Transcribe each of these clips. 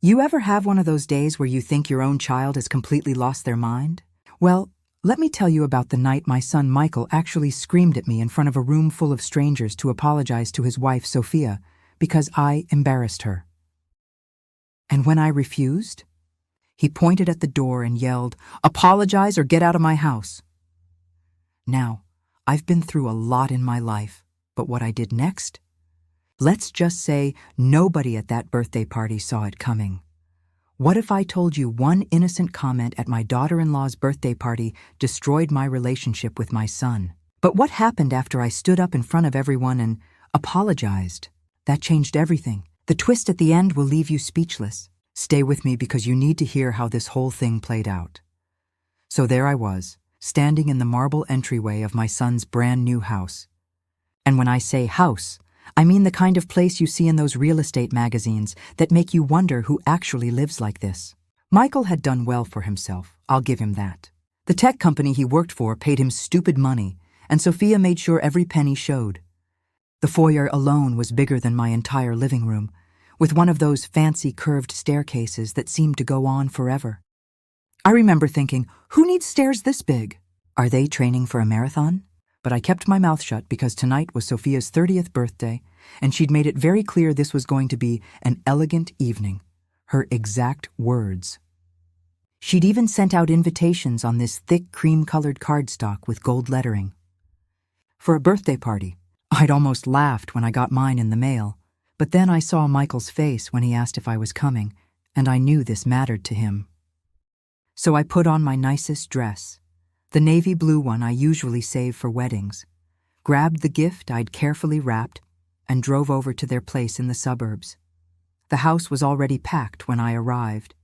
You ever have one of those days where you think your own child has completely lost their mind? Well, let me tell you about the night my son Michael actually screamed at me in front of a room full of strangers to apologize to his wife Sophia because I embarrassed her. And when I refused, he pointed at the door and yelled, "Apologize or get out of my house." Now, I've been through a lot in my life, but what I did next? Let's just say nobody at that birthday party saw it coming. What if I told you one innocent comment at my daughter-in-law's birthday party destroyed my relationship with my son? But what happened after I stood up in front of everyone and apologized? That changed everything. The twist at the end will leave you speechless. Stay with me because you need to hear how this whole thing played out. So there I was, standing in the marble entryway of my son's brand new house. And when I say house, I mean the kind of place you see in those real estate magazines that make you wonder who actually lives like this. Michael had done well for himself, I'll give him that. The tech company he worked for paid him stupid money, and Sophia made sure every penny showed. The foyer alone was bigger than my entire living room, with one of those fancy curved staircases that seemed to go on forever. I remember thinking, who needs stairs this big? Are they training for a marathon? But I kept my mouth shut because tonight was Sophia's 30th birthday, and she'd made it very clear this was going to be an elegant evening. Her exact words. She'd even sent out invitations on this thick cream-colored cardstock with gold lettering. For a birthday party, I'd almost laughed when I got mine in the mail, but then I saw Michael's face when he asked if I was coming, and I knew this mattered to him. So I put on my nicest dress, the navy blue one I usually save for weddings, grabbed the gift I'd carefully wrapped, and drove over to their place in the suburbs. The house was already packed when I arrived.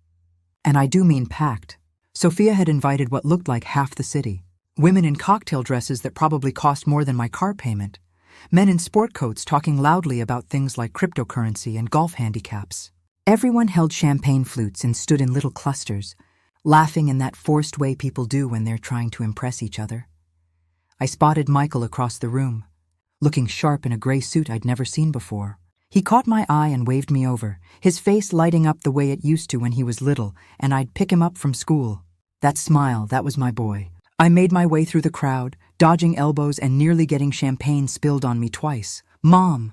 And I do mean packed. Sophia had invited what looked like half the city. Women in cocktail dresses that probably cost more than my car payment. Men in sport coats talking loudly about things like cryptocurrency and golf handicaps. Everyone held champagne flutes and stood in little clusters, laughing in that forced way people do when they're trying to impress each other. I spotted Michael across the room, looking sharp in a gray suit I'd never seen before. He caught my eye and waved me over, his face lighting up the way it used to when he was little, and I'd pick him up from school. That smile, that was my boy. I made my way through the crowd, dodging elbows and nearly getting champagne spilled on me twice. "Mom,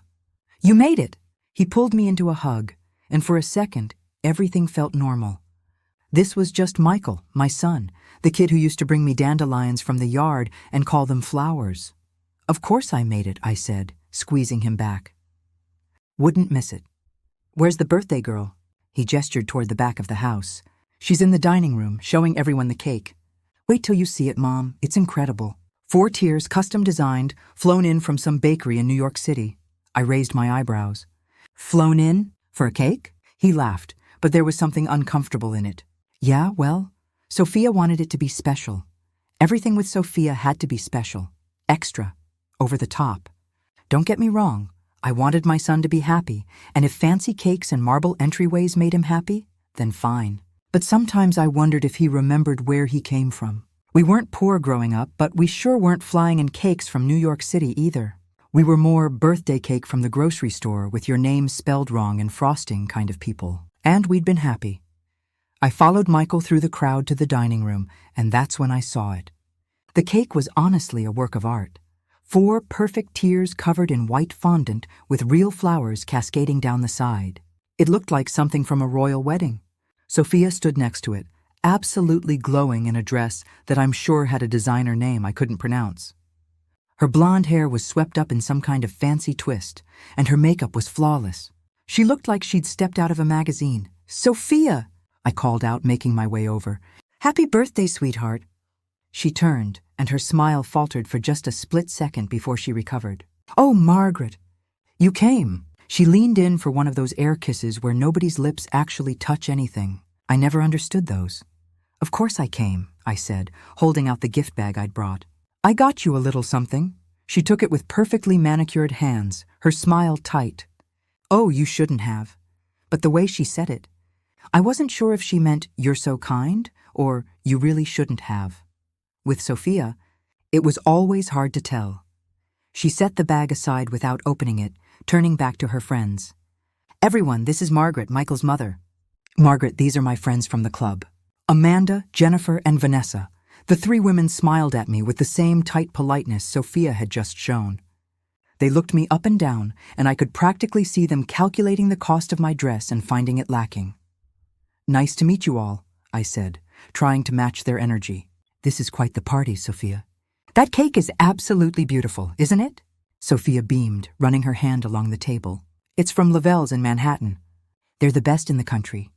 you made it!" He pulled me into a hug, and for a second, everything felt normal. This was just Michael, my son, the kid who used to bring me dandelions from the yard and call them flowers. "Of course I made it," I said, squeezing him back. "Wouldn't miss it. Where's the birthday girl?" He gestured toward the back of the house. "She's in the dining room, showing everyone the cake. Wait till you see it, Mom. It's incredible. 4 tiers, custom designed, flown in from some bakery in New York City." I raised my eyebrows. "Flown in? For a cake?" He laughed, but there was something uncomfortable in it. "Yeah, well, Sophia wanted it to be special. Everything with Sophia had to be special. Extra. Over the top. Don't get me wrong. I wanted my son to be happy, and if fancy cakes and marble entryways made him happy, then fine. But sometimes I wondered if he remembered where he came from. We weren't poor growing up, but we sure weren't flying in cakes from New York City either. We were more birthday cake from the grocery store with your name spelled wrong and frosting kind of people. And we'd been happy. I followed Michael through the crowd to the dining room, and that's when I saw it. The cake was honestly a work of art. 4 perfect tiers covered in white fondant with real flowers cascading down the side. It looked like something from a royal wedding. Sophia stood next to it, absolutely glowing in a dress that I'm sure had a designer name I couldn't pronounce. Her blonde hair was swept up in some kind of fancy twist, and her makeup was flawless. She looked like she'd stepped out of a magazine. "Sophia!" I called out, making my way over. "Happy birthday, sweetheart." She turned, and her smile faltered for just a split second before she recovered. "Oh, Margaret, you came." She leaned in for one of those air kisses where nobody's lips actually touch anything. I never understood those. "Of course I came," I said, holding out the gift bag I'd brought. "I got you a little something." She took it with perfectly manicured hands, her smile tight. "Oh, you shouldn't have." But the way she said it, I wasn't sure if she meant "you're so kind" or "you really shouldn't have." With Sophia, it was always hard to tell. She set the bag aside without opening it, turning back to her friends. "Everyone, this is Margaret, Michael's mother." Margaret, these are my friends from the club. Amanda, Jennifer, and Vanessa. The three women smiled at me with the same tight politeness Sophia had just shown. They looked me up and down, and I could practically see them calculating the cost of my dress and finding it lacking. "Nice to meet you all," I said, trying to match their energy. "This is quite the party, Sophia." "That cake is absolutely beautiful, isn't it?" Sophia beamed, running her hand along the table. "It's from Lavelle's in Manhattan. They're the best in the country.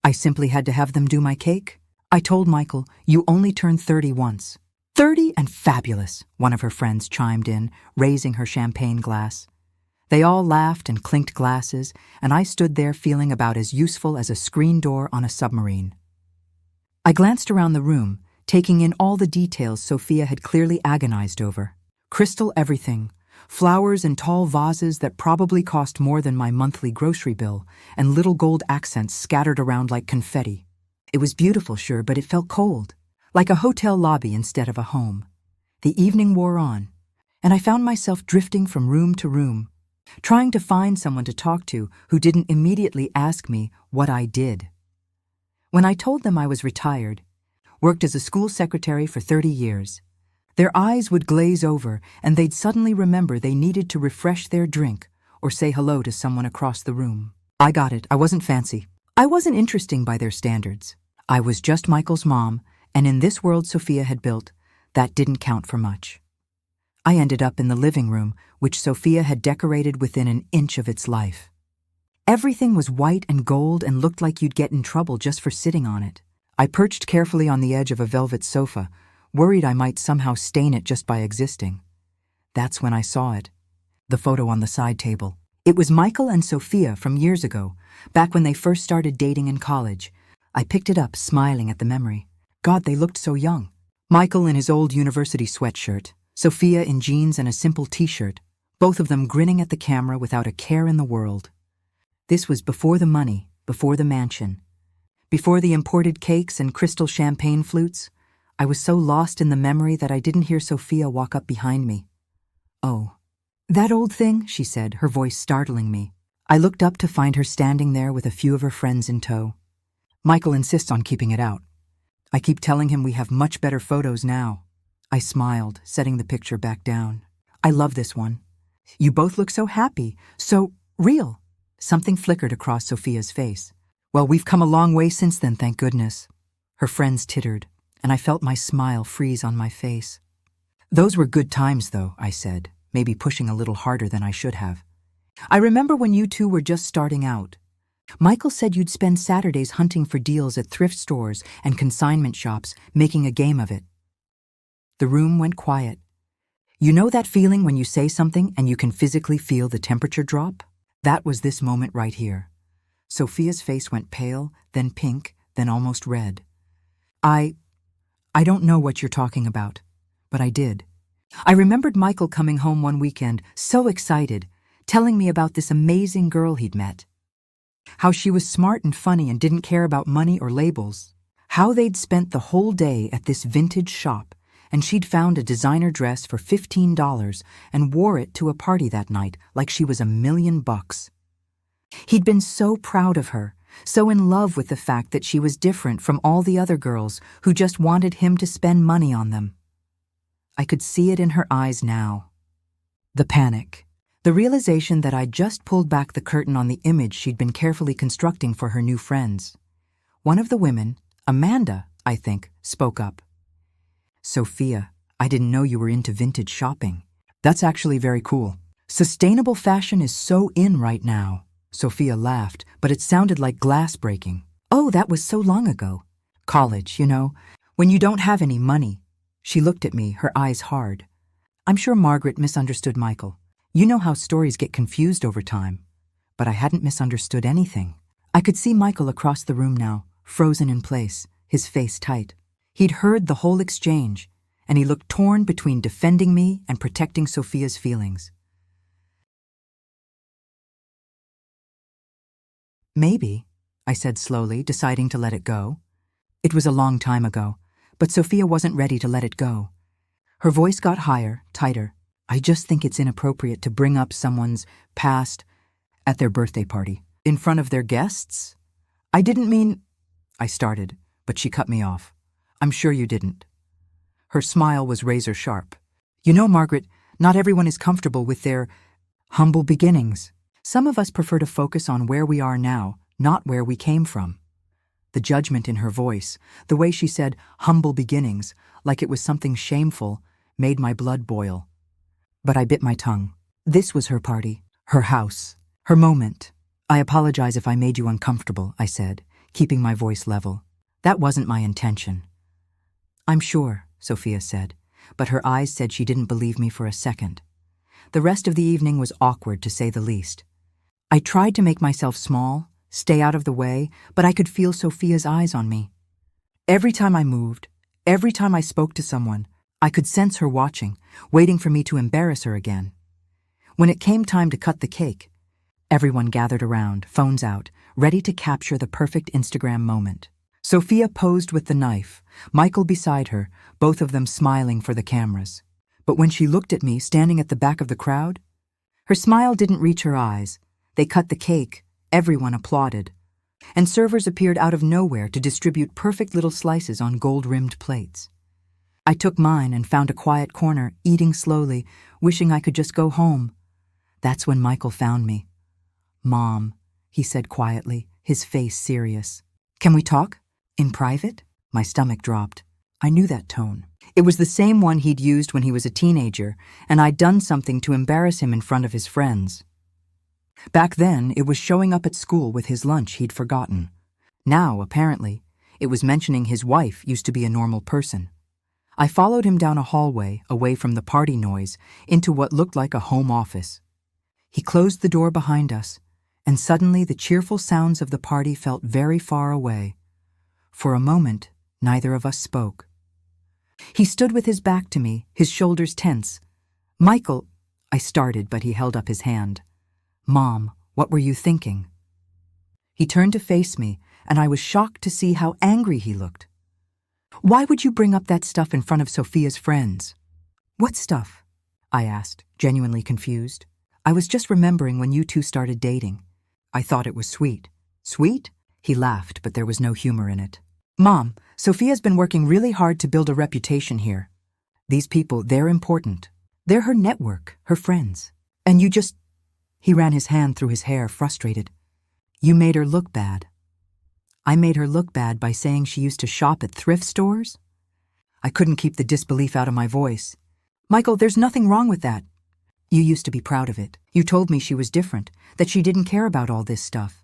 I simply had to have them do my cake. I told Michael, you only turn 30 once." "30 and fabulous," one of her friends chimed in, raising her champagne glass. They all laughed and clinked glasses, and I stood there feeling about as useful as a screen door on a submarine. I glanced around the room, taking in all the details Sophia had clearly agonized over. Crystal everything, flowers in tall vases that probably cost more than my monthly grocery bill, and little gold accents scattered around like confetti. It was beautiful, sure, but it felt cold, like a hotel lobby instead of a home. The evening wore on, and I found myself drifting from room to room, trying to find someone to talk to who didn't immediately ask me what I did. When I told them I was retired, worked as a school secretary for 30 years, their eyes would glaze over and they'd suddenly remember they needed to refresh their drink or say hello to someone across the room. I got it. I wasn't fancy. I wasn't interesting by their standards. I was just Michael's mom, and in this world Sophia had built, that didn't count for much. I ended up in the living room, which Sophia had decorated within an inch of its life. Everything was white and gold and looked like you'd get in trouble just for sitting on it. I perched carefully on the edge of a velvet sofa, worried I might somehow stain it just by existing. That's when I saw it. The photo on the side table. It was Michael and Sophia from years ago, back when they first started dating in college. I picked it up, smiling at the memory. God, they looked so young. Michael in his old university sweatshirt, Sophia in jeans and a simple t-shirt, both of them grinning at the camera without a care in the world. This was before the money, before the mansion, before the imported cakes and crystal champagne flutes. I was so lost in the memory that I didn't hear Sophia walk up behind me. "Oh, that old thing," she said, her voice startling me. I looked up to find her standing there with a few of her friends in tow. "Michael insists on keeping it out. I keep telling him we have much better photos now." I smiled, setting the picture back down. "I love this one. You both look so happy, so real." Something flickered across Sophia's face. "Well, we've come a long way since then, thank goodness." Her friends tittered, and I felt my smile freeze on my face. "Those were good times, though," I said, maybe pushing a little harder than I should have. "I remember when you two were just starting out. Michael said you'd spend Saturdays hunting for deals at thrift stores and consignment shops, making a game of it." The room went quiet. You know that feeling when you say something and you can physically feel the temperature drop? That was this moment right here. Sophia's face went pale, then pink, then almost red. I don't know what you're talking about, but I did. I remembered Michael coming home one weekend, so excited, telling me about this amazing girl he'd met. How she was smart and funny and didn't care about money or labels. How they'd spent the whole day at this vintage shop, and she'd found a designer dress for $15 and wore it to a party that night like she was $1,000,000. He'd been so proud of her, so in love with the fact that she was different from all the other girls who just wanted him to spend money on them. I could see it in her eyes now. The panic. The realization that I'd just pulled back the curtain on the image she'd been carefully constructing for her new friends. One of the women, Amanda, I think, spoke up. "Sophia, I didn't know you were into vintage shopping. That's actually very cool. Sustainable fashion is so in right now." Sophia laughed, but it sounded like glass breaking. "Oh, that was so long ago. College, you know, when you don't have any money." She looked at me, her eyes hard. "I'm sure Margaret misunderstood Michael. You know how stories get confused over time. But I hadn't misunderstood anything." I could see Michael across the room now, frozen in place, his face tight. He'd heard the whole exchange, and he looked torn between defending me and protecting Sophia's feelings. "Maybe," I said slowly, deciding to let it go. It was a long time ago, but Sophia wasn't ready to let it go. Her voice got higher, tighter. "I just think it's inappropriate to bring up someone's past at their birthday party, in front of their guests. I didn't mean, I started, but she cut me off. I'm sure you didn't. Her smile was razor sharp. You know, Margaret, not everyone is comfortable with their humble beginnings. Some of us prefer to focus on where we are now, not where we came from. The judgment in her voice, the way she said humble beginnings, like it was something shameful, made my blood boil. But I bit my tongue. This was her party, her house, her moment. I apologize if I made you uncomfortable, I said, keeping my voice level. That wasn't my intention. I'm sure, Sophia said, but her eyes said she didn't believe me for a second. The rest of the evening was awkward, to say the least. I tried to make myself small, stay out of the way, but I could feel Sophia's eyes on me. Every time I moved, every time I spoke to someone, I could sense her watching, waiting for me to embarrass her again. When it came time to cut the cake, everyone gathered around, phones out, ready to capture the perfect Instagram moment. Sophia posed with the knife, Michael beside her, both of them smiling for the cameras. But when she looked at me, standing at the back of the crowd, her smile didn't reach her eyes. They cut the cake, everyone applauded. And servers appeared out of nowhere to distribute perfect little slices on gold-rimmed plates. I took mine and found a quiet corner, eating slowly, wishing I could just go home. That's when Michael found me. Mom, he said quietly, his face serious. Can we talk? In private? My stomach dropped. I knew that tone. It was the same one he'd used when he was a teenager, and I'd done something to embarrass him in front of his friends. Back then, it was showing up at school with his lunch he'd forgotten. Now, apparently, it was mentioning his wife used to be a normal person. I followed him down a hallway, away from the party noise, into what looked like a home office. He closed the door behind us, and suddenly the cheerful sounds of the party felt very far away. For a moment, neither of us spoke. He stood with his back to me, his shoulders tense. Michael, I started, but he held up his hand. Mom, what were you thinking? He turned to face me, and I was shocked to see how angry he looked. Why would you bring up that stuff in front of Sophia's friends? What stuff? I asked, genuinely confused. I was just remembering when you two started dating. I thought it was sweet. Sweet? He laughed, but there was no humor in it. Mom, Sophia's been working really hard to build a reputation here. These people, they're important. They're her network, her friends. And you just... He ran his hand through his hair, frustrated. You made her look bad. I made her look bad by saying she used to shop at thrift stores? I couldn't keep the disbelief out of my voice. Michael, there's nothing wrong with that. You used to be proud of it. You told me she was different, that she didn't care about all this stuff.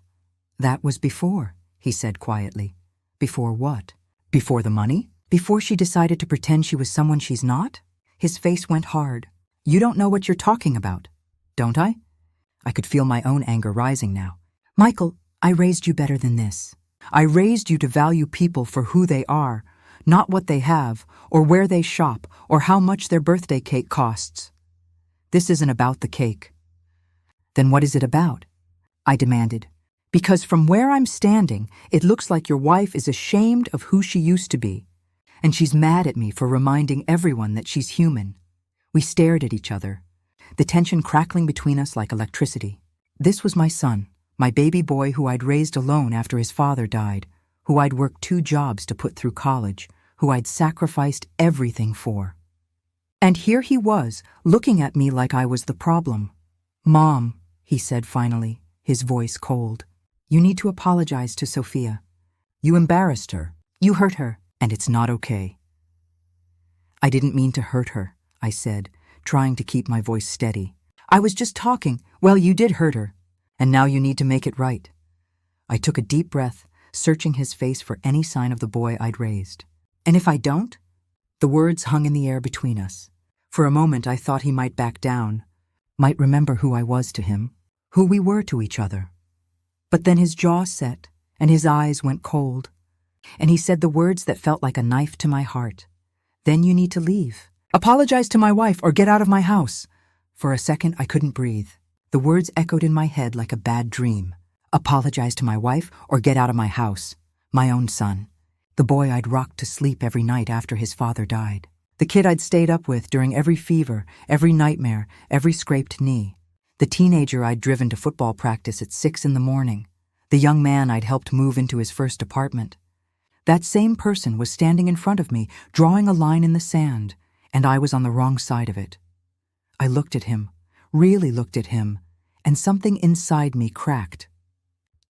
That was before, he said quietly. Before what? Before the money? Before she decided to pretend she was someone she's not? His face went hard. You don't know what you're talking about, don't I? I could feel my own anger rising now. Michael, I raised you better than this. I raised you to value people for who they are, not what they have, or where they shop, or how much their birthday cake costs. This isn't about the cake. Then what is it about? I demanded. Because from where I'm standing, it looks like your wife is ashamed of who she used to be, and she's mad at me for reminding everyone that she's human. We stared at each other, the tension crackling between us like electricity. This was my son, my baby boy who I'd raised alone after his father died, who I'd worked 2 jobs to put through college, who I'd sacrificed everything for. And here he was, looking at me like I was the problem. Mom, he said finally, his voice cold. You need to apologize to Sophia. You embarrassed her. You hurt her, and it's not okay. I didn't mean to hurt her, I said, trying to keep my voice steady. I was just talking. Well, you did hurt her, and now you need to make it right. I took a deep breath, searching his face for any sign of the boy I'd raised. And if I don't? The words hung in the air between us. For a moment I thought he might back down, might remember who I was to him, who we were to each other. But then his jaw set, and his eyes went cold, and he said the words that felt like a knife to my heart. Then you need to leave. Apologize to my wife or get out of my house. For a second I couldn't breathe. The words echoed in my head like a bad dream. Apologize to my wife or get out of my house. My own son. The boy I'd rocked to sleep every night after his father died. The kid I'd stayed up with during every fever, every nightmare, every scraped knee. The teenager I'd driven to football practice at 6 in the morning. the young man I'd helped move into his first apartment. That same person was standing in front of me, drawing a line in the sand, and I was on the wrong side of it. I looked at him, really looked at him, and something inside me cracked.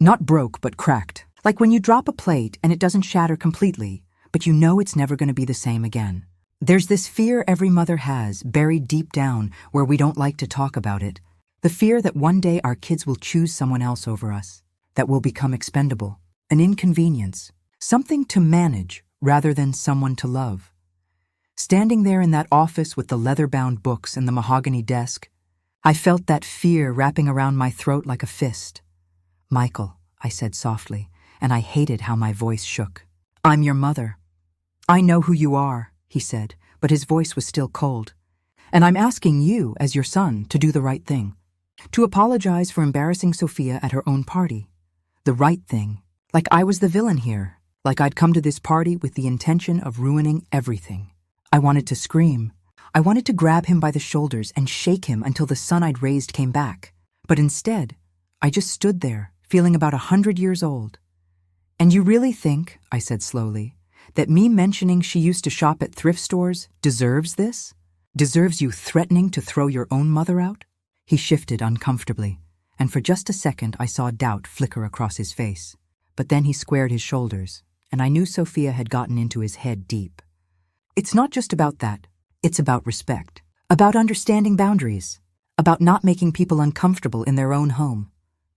Not broke, but cracked. Like when you drop a plate and it doesn't shatter completely, but you know it's never going to be the same again. There's this fear every mother has, buried deep down where we don't like to talk about it. The fear that one day our kids will choose someone else over us, that will become expendable, an inconvenience, something to manage rather than someone to love. Standing there in that office with the leather-bound books and the mahogany desk, I felt that fear wrapping around my throat like a fist. "Michael," I said softly, and I hated how my voice shook. "I'm your mother." "I know who you are," he said, but his voice was still cold. "And I'm asking you, as your son, to do the right thing. To apologize for embarrassing Sophia at her own party. The right thing. Like I was the villain here. Like I'd come to this party with the intention of ruining everything." I wanted to scream. I wanted to grab him by the shoulders and shake him until the son I'd raised came back. But instead, I just stood there, feeling about 100 years old. "And you really think," I said slowly, "that me mentioning she used to shop at thrift stores deserves this? Deserves you threatening to throw your own mother out?" He shifted uncomfortably, and for just a second I saw doubt flicker across his face. But then he squared his shoulders, and I knew Sophia had gotten into his head deep. "It's not just about that. It's about respect. About understanding boundaries. About not making people uncomfortable in their own home."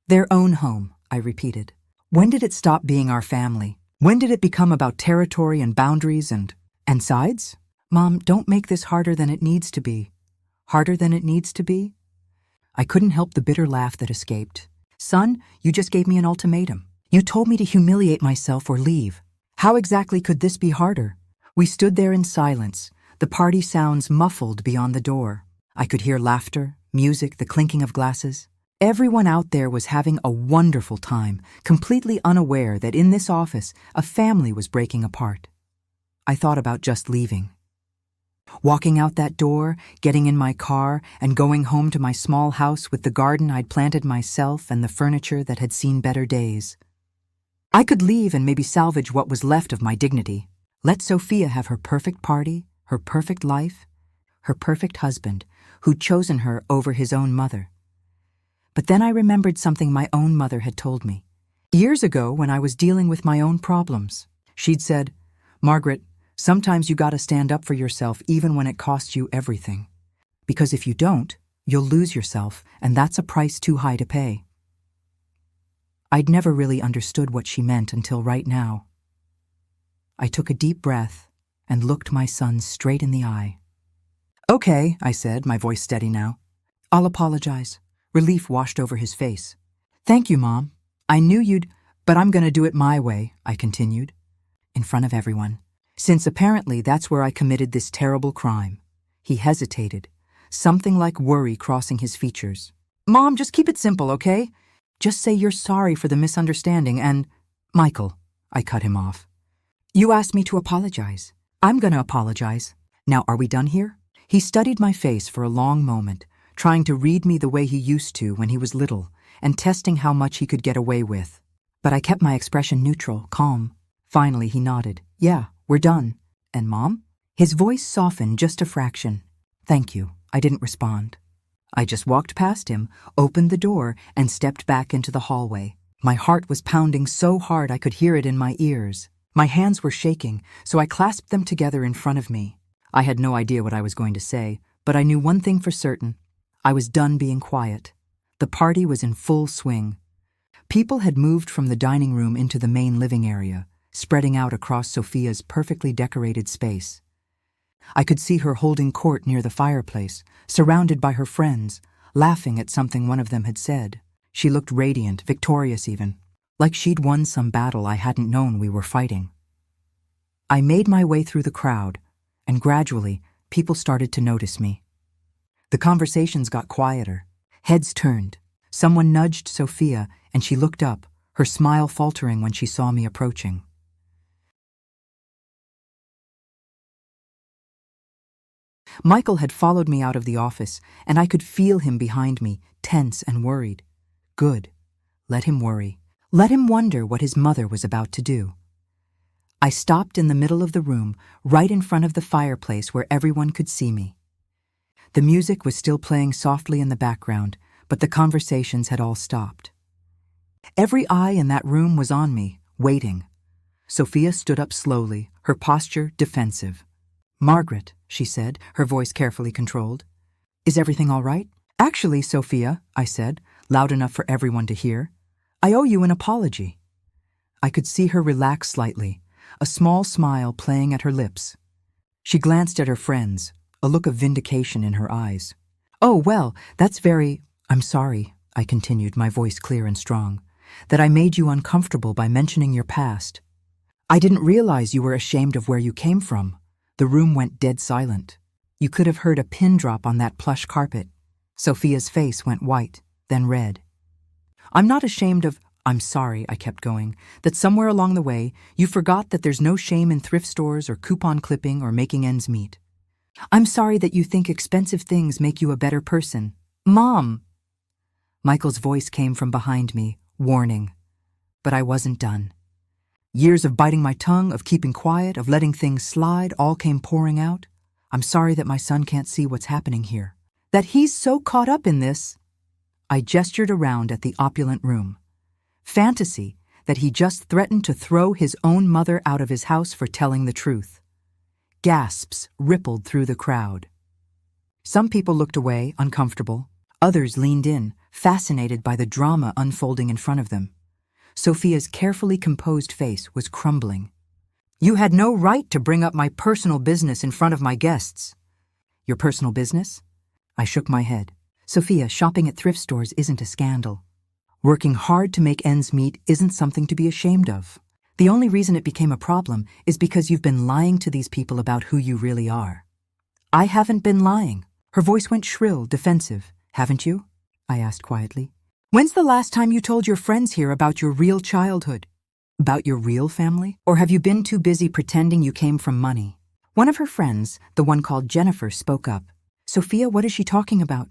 "Their own home," I repeated. "When did it stop being our family? When did it become about territory and boundaries and sides? Mom, don't make this harder than it needs to be." "Harder than it needs to be?" I couldn't help the bitter laugh that escaped. "Son, you just gave me an ultimatum. You told me to humiliate myself or leave. How exactly could this be harder?" We stood there in silence, the party sounds muffled beyond the door. I could hear laughter, music, the clinking of glasses. Everyone out there was having a wonderful time, completely unaware that in this office a family was breaking apart. I thought about just leaving. Walking out that door, getting in my car, and going home to my small house with the garden I'd planted myself and the furniture that had seen better days. I could leave and maybe salvage what was left of my dignity. Let Sophia have her perfect party, her perfect life, her perfect husband, who'd chosen her over his own mother. But then I remembered something my own mother had told me. Years ago, when I was dealing with my own problems, she'd said, "Margaret, sometimes you gotta stand up for yourself even when it costs you everything. Because if you don't, you'll lose yourself, and that's a price too high to pay." I'd never really understood what she meant until right now. I took a deep breath and looked my son straight in the eye. "Okay," I said, my voice steady now. "I'll apologize." Relief washed over his face. "Thank you, Mom. I knew you'd, but I'm gonna do it my way," I continued, in front of everyone. Since apparently that's where I committed this terrible crime. He hesitated, something like worry crossing his features. "Mom, just keep it simple, okay? Just say you're sorry for the misunderstanding and—" "Michael," I cut him off. "You asked me to apologize. I'm gonna apologize. Now, are we done here?" He studied my face for a long moment, trying to read me the way he used to when he was little, and testing how much he could get away with. But I kept my expression neutral, calm. Finally, he nodded. "Yeah, we're done." "And Mom?" His voice softened just a fraction. "Thank you." I didn't respond. I just walked past him, opened the door, and stepped back into the hallway. My heart was pounding so hard I could hear it in my ears. My hands were shaking, so I clasped them together in front of me. I had no idea what I was going to say, but I knew one thing for certain. I was done being quiet. The party was in full swing. People had moved from the dining room into the main living area, spreading out across Sophia's perfectly decorated space. I could see her holding court near the fireplace, surrounded by her friends, laughing at something one of them had said. She looked radiant, victorious even, like she'd won some battle I hadn't known we were fighting. I made my way through the crowd, and gradually, people started to notice me. The conversations got quieter. Heads turned. Someone nudged Sophia, and she looked up, her smile faltering when she saw me approaching. Michael had followed me out of the office, and I could feel him behind me, tense and worried. Good. Let him worry. Let him wonder what his mother was about to do. I stopped in the middle of the room, right in front of the fireplace where everyone could see me. The music was still playing softly in the background, but the conversations had all stopped. Every eye in that room was on me, waiting. Sophia stood up slowly, her posture defensive. "Margaret," she said, her voice carefully controlled. "Is everything all right?" "Actually, Sophia," I said, loud enough for everyone to hear, "I owe you an apology." I could see her relax slightly, a small smile playing at her lips. She glanced at her friends, a look of vindication in her eyes. "Oh, well, I'm sorry," I continued, my voice clear and strong, "that I made you uncomfortable by mentioning your past. I didn't realize you were ashamed of where you came from." The room went dead silent. You could have heard a pin drop on that plush carpet. Sophia's face went white, then red. I'm sorry," I kept going, "that somewhere along the way you forgot that there's no shame in thrift stores or coupon clipping or making ends meet. I'm sorry that you think expensive things make you a better person." "Mom!" Michael's voice came from behind me, warning. But I wasn't done. Years of biting my tongue, of keeping quiet, of letting things slide, all came pouring out. "I'm sorry that my son can't see what's happening here. That he's so caught up in this." I gestured around at the opulent room. "Fantasy that he just threatened to throw his own mother out of his house for telling the truth." Gasps rippled through the crowd. Some people looked away, uncomfortable. Others leaned in, fascinated by the drama unfolding in front of them. Sophia's carefully composed face was crumbling. "You had no right to bring up my personal business in front of my guests." "Your personal business?" I shook my head. "Sophia, shopping at thrift stores isn't a scandal. Working hard to make ends meet isn't something to be ashamed of. The only reason it became a problem is because you've been lying to these people about who you really are." "I haven't been lying." Her voice went shrill, defensive. "Haven't you?" I asked quietly. "When's the last time you told your friends here about your real childhood? About your real family? Or have you been too busy pretending you came from money?" One of her friends, the one called Jennifer, spoke up. "Sophia, what is she talking about?"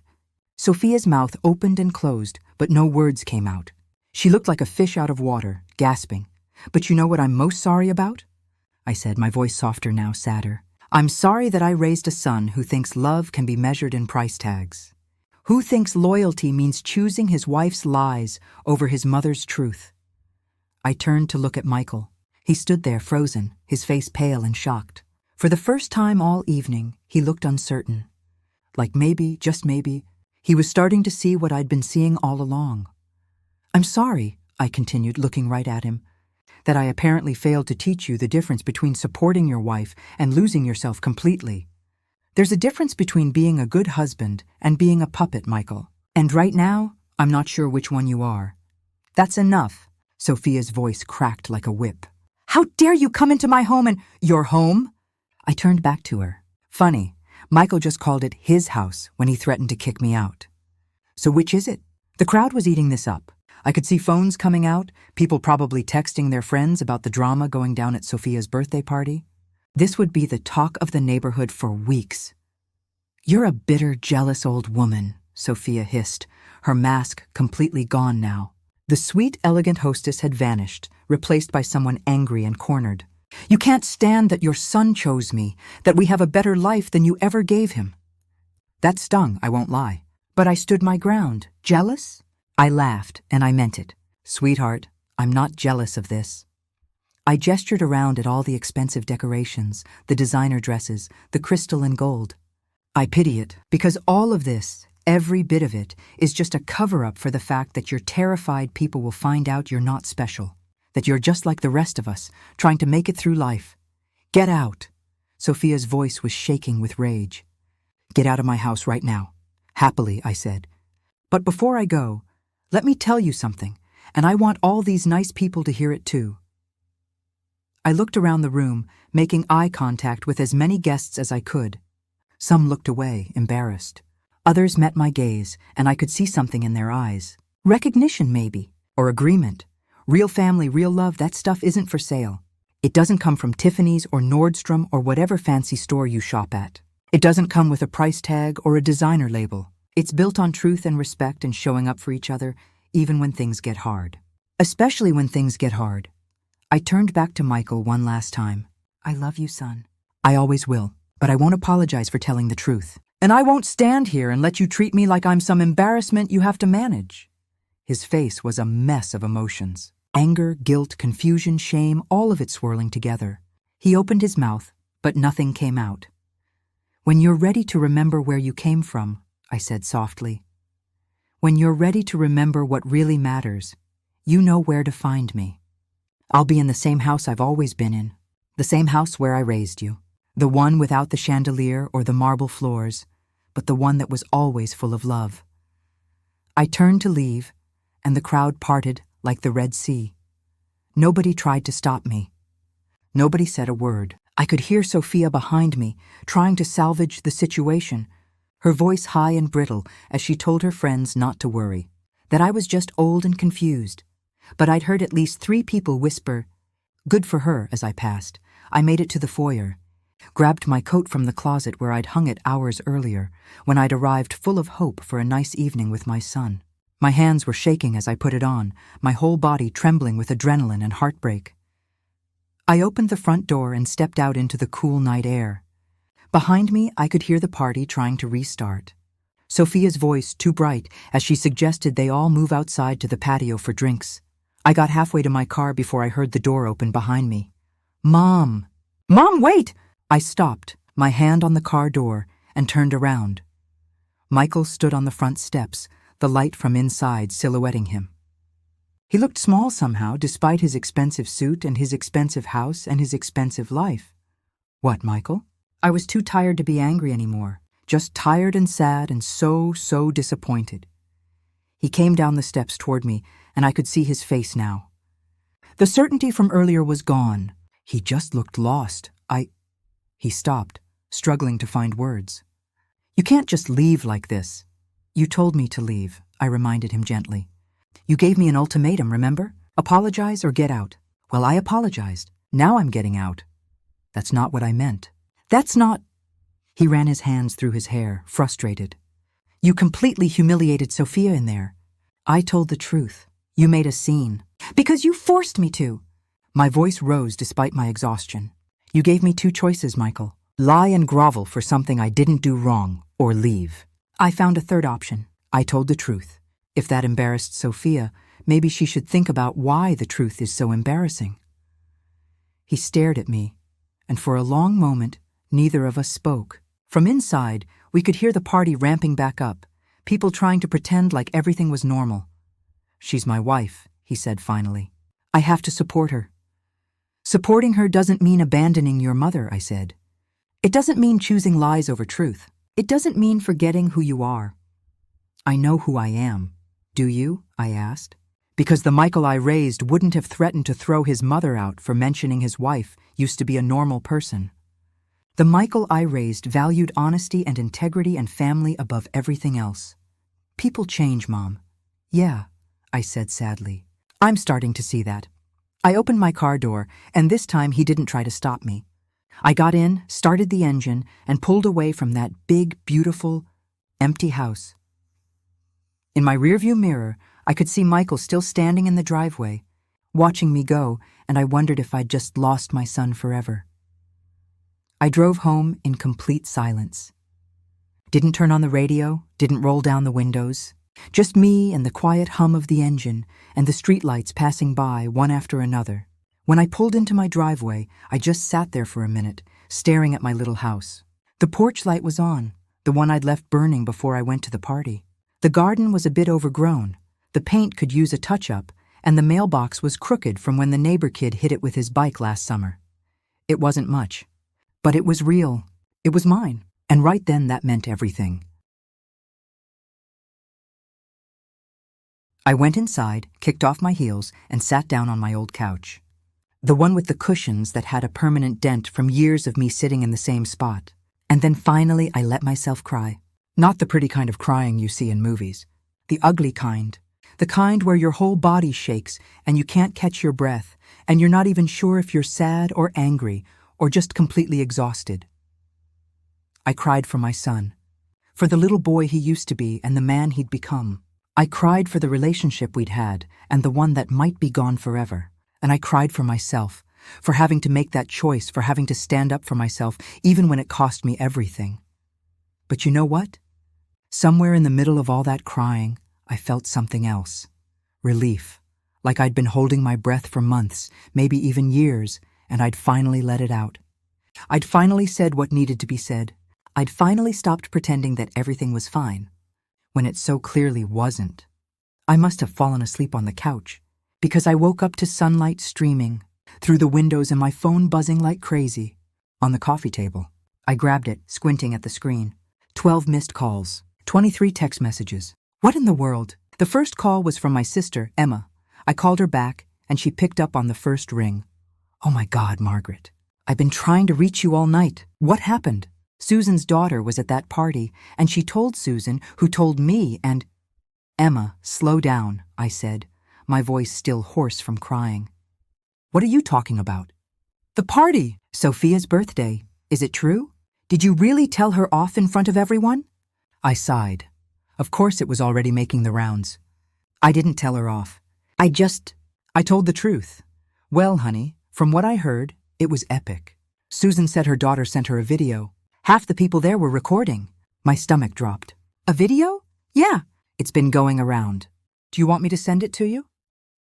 Sophia's mouth opened and closed, but no words came out. She looked like a fish out of water, gasping. "But you know what I'm most sorry about?" I said, my voice softer now, sadder. "I'm sorry that I raised a son who thinks love can be measured in price tags. Who thinks loyalty means choosing his wife's lies over his mother's truth." I turned to look at Michael. He stood there frozen, his face pale and shocked. For the first time all evening, he looked uncertain. Like maybe, just maybe, he was starting to see what I'd been seeing all along. "I'm sorry," I continued, looking right at him, "that I apparently failed to teach you the difference between supporting your wife and losing yourself completely. There's a difference between being a good husband and being a puppet, Michael. And right now, I'm not sure which one you are." "That's enough." Sophia's voice cracked like a whip. "How dare you come into my home and—" "Your home?" I turned back to her. Funny, Michael just called it his house when he threatened to kick me out. So which is it? The crowd was eating this up. I could see phones coming out, people probably texting their friends about the drama going down at Sophia's birthday party. This would be the talk of the neighborhood for weeks. "You're a bitter, jealous old woman," Sophia hissed, her mask completely gone now. The sweet, elegant hostess had vanished, replaced by someone angry and cornered. "You can't stand that your son chose me, that we have a better life than you ever gave him." That stung, I won't lie. But I stood my ground. Jealous? I laughed, and I meant it. "Sweetheart, I'm not jealous of this." I gestured around at all the expensive decorations, the designer dresses, the crystal and gold. "I pity it, because all of this, every bit of it, is just a cover-up for the fact that you're terrified people will find out you're not special, that you're just like the rest of us, trying to make it through life. Get out." Sophia's voice was shaking with rage. "Get out of my house right now." "Happily," I said. "But before I go, let me tell you something, and I want all these nice people to hear it too." I looked around the room, making eye contact with as many guests as I could. Some looked away, embarrassed. Others met my gaze, and I could see something in their eyes. Recognition, maybe, or agreement. Real family, real love, that stuff isn't for sale. It doesn't come from Tiffany's or Nordstrom or whatever fancy store you shop at. It doesn't come with a price tag or a designer label. It's built on truth and respect and showing up for each other, even when things get hard. especially when things get hard. I turned back to Michael one last time. I love you, son. I always will, but I won't apologize for telling the truth. And I won't stand here and let you treat me like I'm some embarrassment you have to manage. His face was a mess of emotions. Anger, guilt, confusion, shame, all of it swirling together. He opened his mouth, but nothing came out. When you're ready to remember where you came from, I said softly. When you're ready to remember what really matters, you know where to find me. I'll be in the same house I've always been in, the same house where I raised you, the one without the chandelier or the marble floors, but the one that was always full of love. I turned to leave, and the crowd parted like the Red Sea. Nobody tried to stop me. Nobody said a word. I could hear Sophia behind me, trying to salvage the situation, her voice high and brittle as she told her friends not to worry, that I was just old and confused. But I'd heard at least 3 people whisper, "Good for her," as I passed. I made it to the foyer, grabbed my coat from the closet where I'd hung it hours earlier, when I'd arrived full of hope for a nice evening with my son. My hands were shaking as I put it on, my whole body trembling with adrenaline and heartbreak. I opened the front door and stepped out into the cool night air. Behind me, I could hear the party trying to restart. Sophia's voice too bright as she suggested they all move outside to the patio for drinks. I got halfway to my car before I heard the door open behind me. "Mom! Mom, wait!" I stopped, my hand on the car door, and turned around. Michael stood on the front steps, the light from inside silhouetting him. He looked small somehow, despite his expensive suit and his expensive house and his expensive life. "What, Michael?" I was too tired to be angry anymore, just tired and sad and so disappointed. He came down the steps toward me, and I could see his face now. The certainty from earlier was gone. He just looked lost. He stopped, struggling to find words. "You can't just leave like this." "You told me to leave," I reminded him gently. "You gave me an ultimatum, remember? Apologize or get out." "Well, I apologized. Now I'm getting out." "That's not what I meant." "That's not—" He ran his hands through his hair, frustrated. "You completely humiliated Sophia in there." "I told the truth. You made a scene." "Because you forced me to." My voice rose despite my exhaustion. "You gave me 2 choices, Michael. Lie and grovel for something I didn't do wrong, or leave. I found a 3rd option. I told the truth. If that embarrassed Sophia, maybe she should think about why the truth is so embarrassing." He stared at me, and for a long moment, neither of us spoke. From inside, we could hear the party ramping back up, people trying to pretend like everything was normal. "She's my wife," he said finally. "I have to support her." "Supporting her doesn't mean abandoning your mother," I said. "It doesn't mean choosing lies over truth. It doesn't mean forgetting who you are." "I know who I am. Do you?" I asked. Because the Michael I raised wouldn't have threatened to throw his mother out for mentioning his wife used to be a normal person. The Michael I raised valued honesty and integrity and family above everything else. "People change, Mom." "Yeah," I said sadly. "I'm starting to see that." I opened my car door, and this time he didn't try to stop me. I got in, started the engine, and pulled away from that big, beautiful, empty house. In my rearview mirror, I could see Michael still standing in the driveway, watching me go, and I wondered if I'd just lost my son forever. I drove home in complete silence. Didn't turn on the radio, didn't roll down the windows. Just me and the quiet hum of the engine and the streetlights passing by one after another. When I pulled into my driveway, I just sat there for a minute, staring at my little house. The porch light was on, the one I'd left burning before I went to the party. The garden was a bit overgrown. The paint could use a touch-up, and the mailbox was crooked from when the neighbor kid hit it with his bike last summer. It wasn't much, but it was real. It was mine, and right then that meant everything. I went inside, kicked off my heels, and sat down on my old couch. The one with the cushions that had a permanent dent from years of me sitting in the same spot. And then finally I let myself cry. Not the pretty kind of crying you see in movies. The ugly kind. The kind where your whole body shakes and you can't catch your breath, and you're not even sure if you're sad or angry or just completely exhausted. I cried for my son. For the little boy he used to be and the man he'd become. I cried for the relationship we'd had and the one that might be gone forever. And I cried for myself, for having to make that choice, for having to stand up for myself, even when it cost me everything. But you know what? Somewhere in the middle of all that crying, I felt something else. Relief. Like I'd been holding my breath for months, maybe even years, and I'd finally let it out. I'd finally said what needed to be said. I'd finally stopped pretending that everything was fine, when it so clearly wasn't. I must have fallen asleep on the couch, because I woke up to sunlight streaming through the windows and my phone buzzing like crazy. On the coffee table, I grabbed it, squinting at the screen. 12 missed calls, 23 text messages. What in the world? The first call was from my sister, Emma. I called her back, and she picked up on the first ring. Oh my God, Margaret. I've been trying to reach you all night. What happened? Susan's daughter was at that party, and she told Susan, who told me, and... Emma, slow down, I said, my voice still hoarse from crying. What are you talking about? The party! Sophia's birthday. Is it true? Did you really tell her off in front of everyone? I sighed. Of course it was already making the rounds. I didn't tell her off. I told the truth. Well, honey, from what I heard, it was epic. Susan said her daughter sent her a video. Half the people there were recording. My stomach dropped. A video? Yeah, it's been going around. Do you want me to send it to you?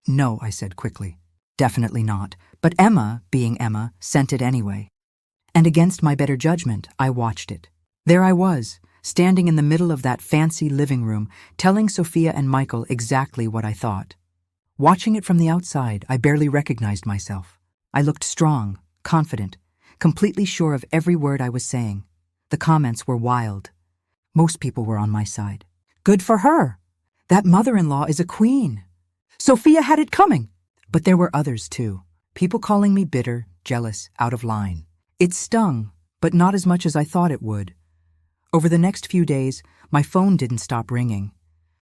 No, I said quickly. Definitely not. But Emma, being Emma, sent it anyway. And against my better judgment, I watched it. There I was, standing in the middle of that fancy living room, telling Sophia and Michael exactly what I thought. Watching it from the outside, I barely recognized myself. I looked strong, confident, completely sure of every word I was saying. The comments were wild. Most people were on my side. Good for her. That mother-in-law is a queen. Sophia had it coming. But there were others too. People calling me bitter, jealous, out of line. It stung, but not as much as I thought it would. Over the next few days, my phone didn't stop ringing.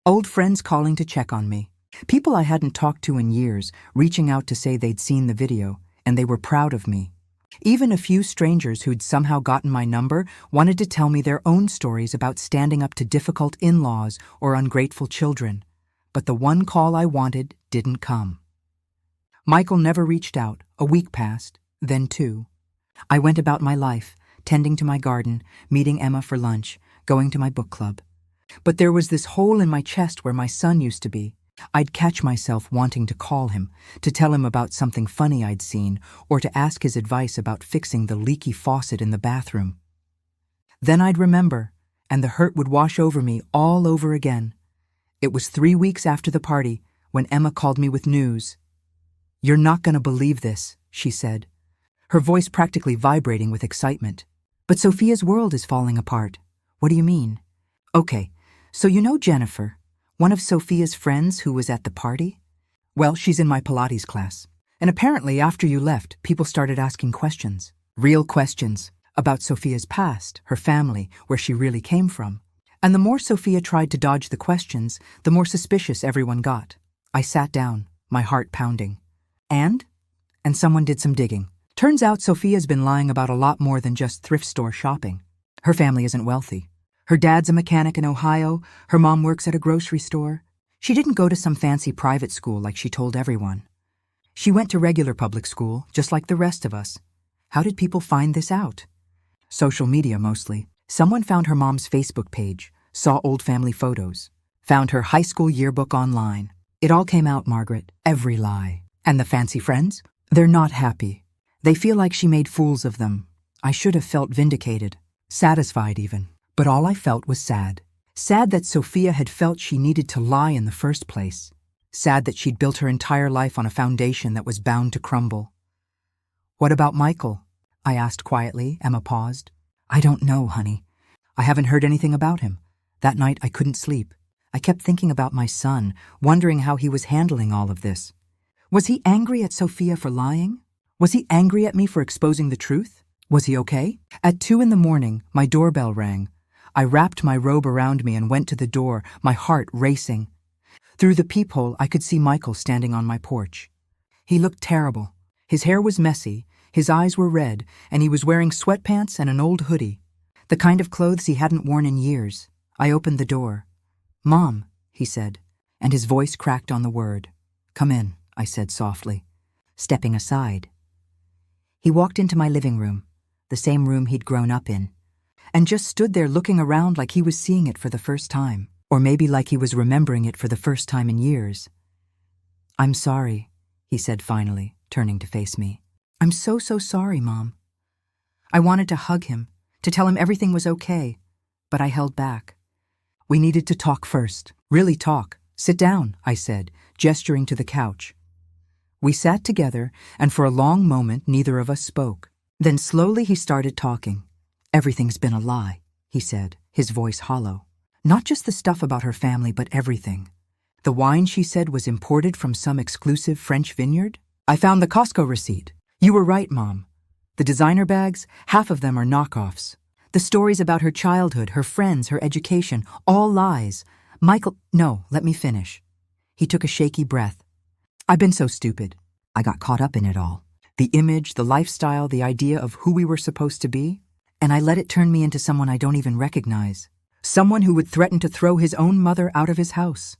Old friends calling to check on me. People I hadn't talked to in years, reaching out to say they'd seen the video, and they were proud of me. Even a few strangers who'd somehow gotten my number wanted to tell me their own stories about standing up to difficult in-laws or ungrateful children. But the one call I wanted didn't come. Michael never reached out. A week passed, then 2. I went about my life, tending to my garden, meeting Emma for lunch, going to my book club. But there was this hole in my chest where my son used to be. I'd catch myself wanting to call him, to tell him about something funny I'd seen, or to ask his advice about fixing the leaky faucet in the bathroom. Then I'd remember, and the hurt would wash over me all over again. It was 3 weeks after the party when Emma called me with news. "You're not going to believe this," she said, her voice practically vibrating with excitement. "But Sophia's world is falling apart." "What do you mean?" "Okay, so you know Jennifer, one of Sophia's friends who was at the party? Well, she's in my Pilates class. And apparently after you left, people started asking questions. Real questions about Sophia's past, her family, where she really came from. And the more Sophia tried to dodge the questions, the more suspicious everyone got. I sat down, my heart pounding. And someone did some digging. Turns out Sophia's been lying about a lot more than just thrift store shopping. Her family isn't wealthy. Her dad's a mechanic in Ohio, her mom works at a grocery store. She didn't go to some fancy private school like she told everyone. She went to regular public school, just like the rest of us. How did people find this out? Social media, mostly. Someone found her mom's Facebook page, saw old family photos, found her high school yearbook online. It all came out, Margaret. Every lie. And the fancy friends? They're not happy. They feel like she made fools of them. I should have felt vindicated. Satisfied, even. But all I felt was sad. Sad that Sophia had felt she needed to lie in the first place. Sad that she'd built her entire life on a foundation that was bound to crumble. "What about Michael?" I asked quietly. Emma paused. "I don't know, honey. I haven't heard anything about him. That night I couldn't sleep. I kept thinking about my son, wondering how he was handling all of this. Was he angry at Sophia for lying? Was he angry at me for exposing the truth? Was he okay? At 2 a.m, my doorbell rang. I wrapped my robe around me and went to the door, my heart racing. Through the peephole, I could see Michael standing on my porch. He looked terrible. His hair was messy, his eyes were red, and he was wearing sweatpants and an old hoodie, the kind of clothes he hadn't worn in years. I opened the door. "Mom," he said. and his voice cracked on the word. "Come in," I said softly, stepping aside. He walked into my living room, the same room he'd grown up in, and just stood there looking around like he was seeing it for the first time, or maybe like he was remembering it for the first time in years. "I'm sorry," he said finally, turning to face me. "I'm so sorry, Mom." I wanted to hug him, to tell him everything was okay, but I held back. "We needed to talk first. Really talk. Sit down," I said, gesturing to the couch. We sat together, and for a long moment neither of us spoke. Then slowly he started talking. "Everything's been a lie," he said, his voice hollow. "Not just the stuff about her family, but everything. The wine, she said, was imported from some exclusive French vineyard. I found the Costco receipt. You were right, Mom. The designer bags, half of them are knockoffs. The stories about her childhood, her friends, her education, all lies. Michael—" "No, let me finish." He took a shaky breath. "I've been so stupid. I got caught up in it all. The image, the lifestyle, the idea of who we were supposed to be. And I let it turn me into someone I don't even recognize. Someone who would threaten to throw his own mother out of his house."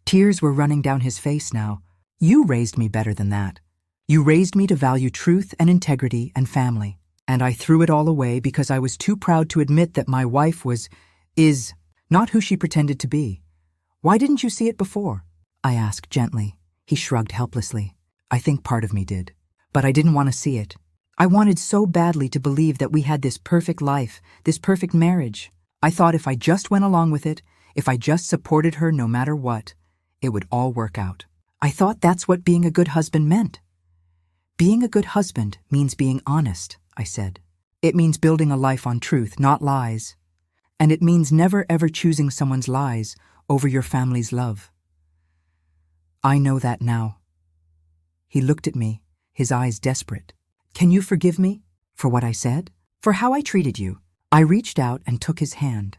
Tears were running down his face now. "You raised me better than that. You raised me to value truth and integrity and family. And I threw it all away because I was too proud to admit that my wife is not who she pretended to be. Why didn't you see it before?" I asked gently. He shrugged helplessly. "I think part of me did. But I didn't want to see it. I wanted so badly to believe that we had this perfect life, this perfect marriage. I thought if I just went along with it, if I just supported her no matter what, it would all work out. I thought that's what being a good husband meant." "Being a good husband means being honest," I said. "It means building a life on truth, not lies. And it means never ever choosing someone's lies over your family's love." "I know that now." He looked at me, his eyes desperate. "Can you forgive me? For what I said? For how I treated you?" I reached out and took his hand.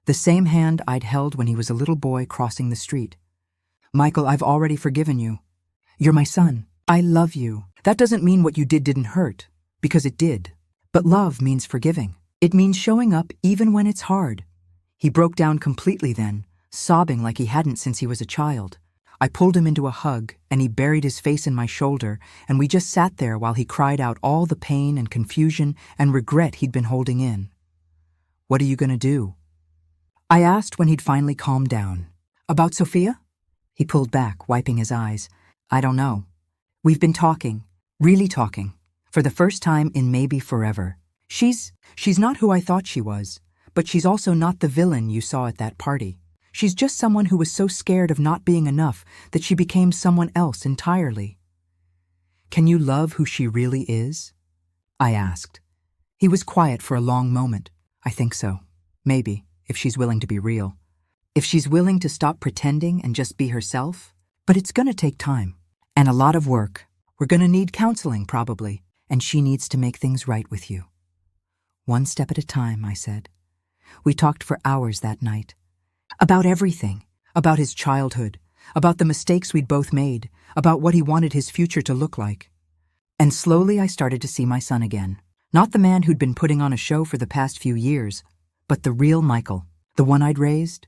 The same hand I'd held when he was a little boy crossing the street. "Michael, I've already forgiven you. You're my son. I love you. That doesn't mean what you did didn't hurt, because it did. But love means forgiving. It means showing up even when it's hard." He broke down completely then, sobbing like he hadn't since he was a child. I pulled him into a hug, and he buried his face in my shoulder, and we just sat there while he cried out all the pain and confusion and regret he'd been holding in. "What are you going to do?" I asked when he'd finally calmed down. "About Sophia?" He pulled back, wiping his eyes. "I don't know. We've been talking, really talking, for the first time in maybe forever. She's not who I thought she was, but she's also not the villain you saw at that party. She's just someone who was so scared of not being enough that she became someone else entirely." "Can you love who she really is?" I asked. He was quiet for a long moment. "I think so. Maybe, if she's willing to be real. If she's willing to stop pretending and just be herself. But it's gonna take time. And a lot of work. We're gonna need counseling, probably. And she needs to make things right with you." "One step at a time," I said. We talked for hours that night. About everything. About his childhood. About the mistakes we'd both made. About what he wanted his future to look like. And slowly I started to see my son again. Not the man who'd been putting on a show for the past few years, but the real Michael, the one I'd raised.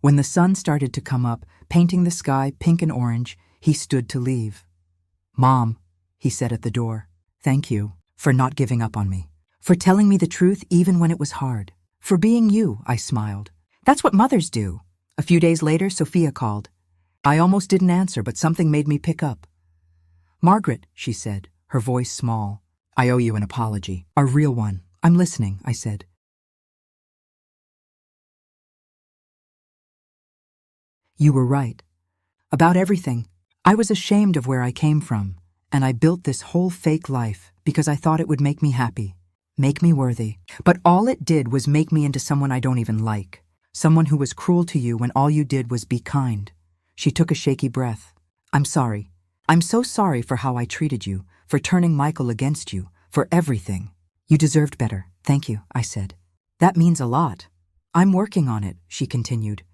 When the sun started to come up, painting the sky pink and orange, he stood to leave. "Mom," he said at the door, "thank you for not giving up on me, for telling me the truth even when it was hard, for being you," I smiled. "That's what mothers do." A few days later, Sophia called. I almost didn't answer, but something made me pick up. "Margaret," she said, her voice small. "I owe you an apology. A real one. I'm listening," I said. "You were right. About everything. I was ashamed of where I came from, and I built this whole fake life because I thought it would make me happy, make me worthy. But all it did was make me into someone I don't even like. Someone who was cruel to you when all you did was be kind." She took a shaky breath. "I'm sorry. I'm so sorry for how I treated you, for turning Michael against you, for everything." "You deserved better. Thank you," I said. "That means a lot." "I'm working on it," she continued.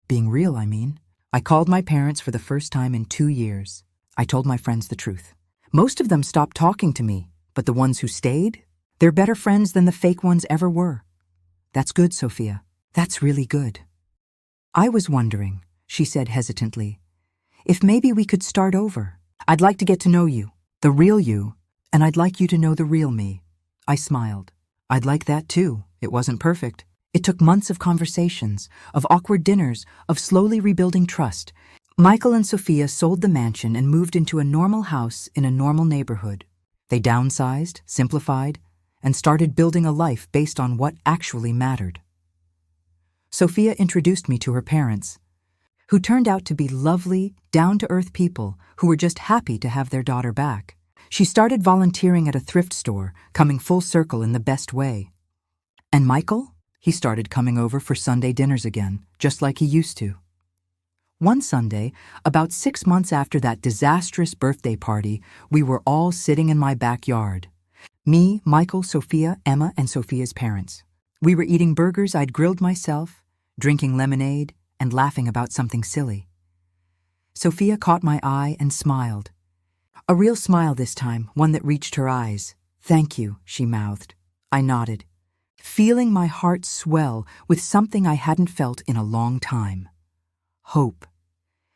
"Being real, I mean. I called my parents for the first time in 2 years. I told my friends the truth. Most of them stopped talking to me, but the ones who stayed, they're better friends than the fake ones ever were." "That's good, Sophia. That's really good." I was wondering, she said hesitantly. If maybe we could start over. I'd like to get to know you, the real you, and I'd like you to know the real me. I smiled. I'd like that too. It wasn't perfect. It took months of conversations, of awkward dinners, of slowly rebuilding trust. Michael and Sophia sold the mansion and moved into a normal house in a normal neighborhood. They downsized, simplified, and started building a life based on what actually mattered. Sophia introduced me to her parents, who turned out to be lovely, down-to-earth people who were just happy to have their daughter back. She started volunteering at a thrift store, coming full circle in the best way. And Michael? He started coming over for Sunday dinners again, just like he used to. One Sunday, about 6 months after that disastrous birthday party, we were all sitting in my backyard. Me, Michael, Sophia, Emma, and Sophia's parents. We were eating burgers I'd grilled myself, drinking lemonade, and laughing about something silly. Sophia caught my eye and smiled. A real smile this time, one that reached her eyes. "Thank you," she mouthed. I nodded, feeling my heart swell with something I hadn't felt in a long time. Hope.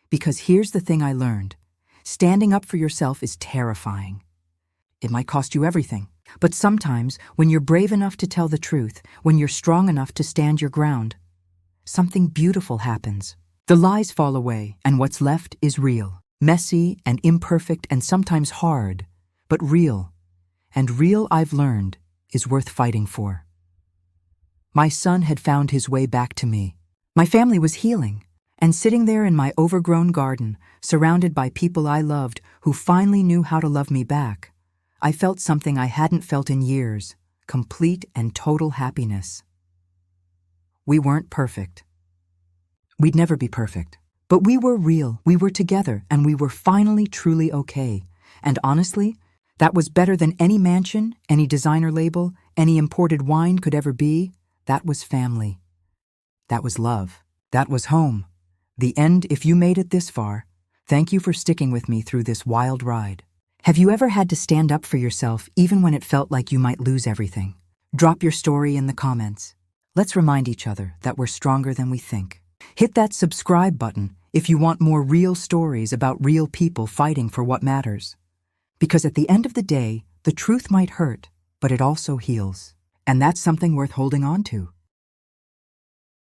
Because here's the thing I learned. Standing up for yourself is terrifying. It might cost you everything, but sometimes when you're brave enough to tell the truth, when you're strong enough to stand your ground, something beautiful happens. The lies fall away, and what's left is real. Messy and imperfect and sometimes hard, but real. And real, I've learned, is worth fighting for. My son had found his way back to me. My family was healing, and sitting there in my overgrown garden, surrounded by people I loved who finally knew how to love me back, I felt something I hadn't felt in years, complete and total happiness. We weren't perfect. We'd never be perfect. But we were real, we were together, and we were finally truly okay. And honestly, that was better than any mansion, any designer label, any imported wine could ever be. That was family. That was love. That was home. The end, if you made it this far. Thank you for sticking with me through this wild ride. Have you ever had to stand up for yourself even when it felt like you might lose everything? Drop your story in the comments. Let's remind each other that we're stronger than we think. Hit that subscribe button if you want more real stories about real people fighting for what matters. Because at the end of the day, the truth might hurt, but it also heals. And that's something worth holding on to.